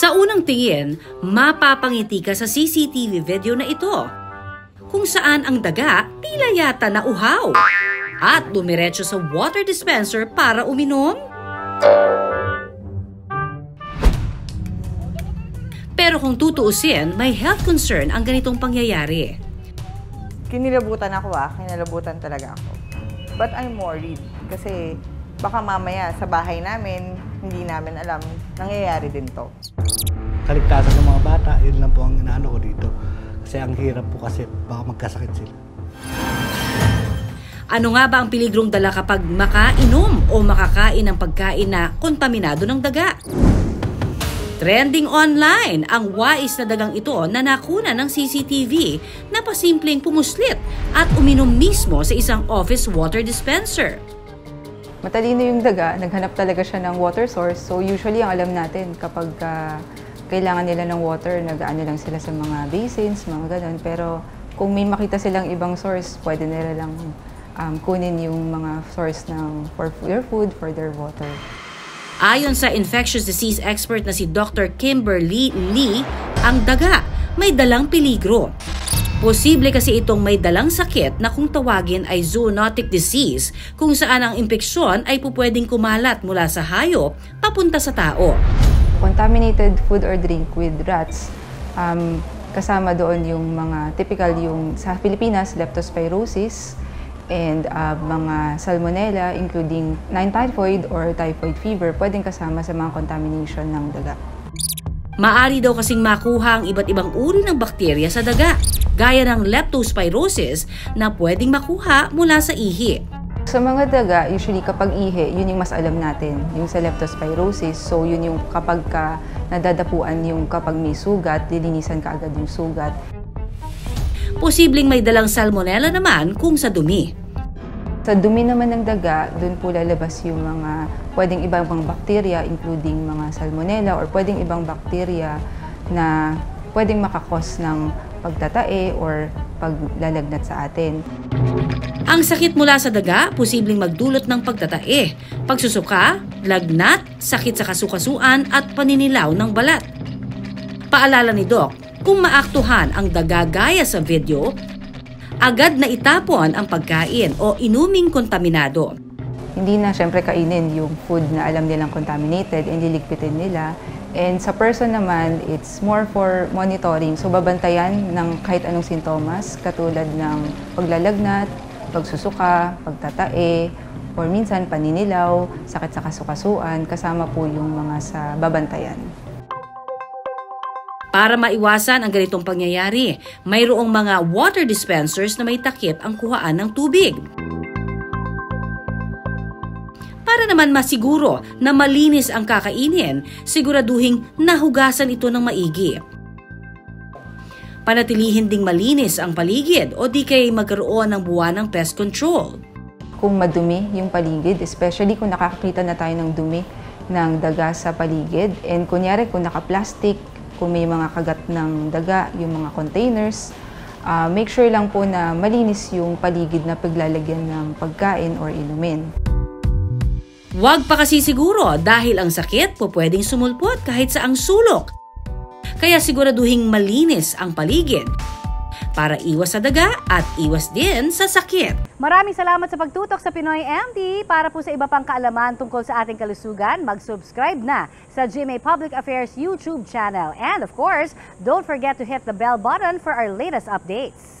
Sa unang tingin, mapapangiti ka sa CCTV video na ito, kung saan ang daga tila yata nauhaw at dumiretso sa water dispenser para uminom. Pero kung tutuusin, may health concern ang ganitong pangyayari. Kinilabutan ako kinalabutan talaga ako. But I'm worried kasi baka mamaya sa bahay namin, hindi namin alam, nangyayari din to. Kaligtasan ng mga bata, yun lang po ang inaano ko dito. Kasi ang hirap po kasi baka magkasakit sila. Ano nga ba ang peligrong dala kapag makainom o makakain ng pagkain na kontaminado ng daga? Trending online ang wais na dagang ito na nakuna ng CCTV na pasimpleng pumuslit at uminom mismo sa isang office water dispenser. Matalino yung daga, naghanap talaga siya ng water source. So usually ang alam natin kapag kailangan nila ng water, nag-aano lang sila sa mga basins, mga ganun. Pero kung may makita silang ibang source, pwede nila lang kunin yung mga source ng for their food, for their water. Ayon sa infectious disease expert na si Dr. Kimberly Lee, ang daga may dalang peligro. Posible kasi itong may dalang sakit na kung tawagin ay zoonotic disease, kung saan ang impeksyon ay pupwedeng kumalat mula sa hayop papunta sa tao. Contaminated food or drink with rats, kasama doon yung mga typical yung sa Pilipinas, leptospirosis, and mga salmonella, including Nile typhoid or typhoid fever, pwedeng kasama sa mga contamination ng daga. Maari daw kasing makuha ang iba't ibang uri ng bakterya sa daga, gaya ng leptospirosis na pwedeng makuha mula sa ihi. Sa mga daga, usually kapag ihi, yun yung mas alam natin, yung sa leptospirosis. So yun yung kapag nadadapuan yung kapag may sugat, lilinisan ka agad yung sugat. Posibleng may dalang salmonella naman kung sa dumi. Sa dumi naman ng daga, doon po lalabas yung mga pwedeng ibang bakterya, including mga salmonella or pwedeng ibang bakterya na pwedeng makakos ng pagtatae or paglalagnat sa atin. Ang sakit mula sa daga, posibleng magdulot ng pagtatae, pagsusuka, lagnat, sakit sa kasukasuan at paninilaw ng balat. Paalala ni Doc, kung maaktuhan ang daga gaya sa video, agad na itapon ang pagkain o inuming kontaminado. Hindi na siyempre kainin yung food na alam nilang contaminated and liligpitin nila. And sa person naman, it's more for monitoring. So babantayan ng kahit anong sintomas, katulad ng paglalagnat, pagsusuka, pagtatae, or minsan paninilaw, sakit sa kasukasuan, kasama po yung mga sa babantayan. Para maiwasan ang ganitong pangyayari, mayroong mga water dispensers na may takip ang kuhaan ng tubig. Para naman masiguro na malinis ang kakainin, siguraduhing nahugasan ito ng maigi. Panatilihin ding malinis ang paligid o di kay magkaroon ng buwan ng pest control. Kung madumi yung paligid, especially kung nakakakita na tayo ng dumi ng daga sa paligid, and kunyari kung naka-plastic, kung may mga kagat ng daga, yung mga containers, make sure lang po na malinis yung paligid na paglalagyan ng pagkain or inumin. Huwag pa kasi siguro dahil ang sakit po pwedeng sumulpot kahit sa ang sulok. Kaya siguraduhing malinis ang paligid para iwas sa daga at iwas din sa sakit. Maraming salamat sa pagtutok sa Pinoy MD. Para po sa iba pang kaalaman tungkol sa ating kalusugan, mag-subscribe na sa GMA Public Affairs YouTube channel. And of course, don't forget to hit the bell button for our latest updates.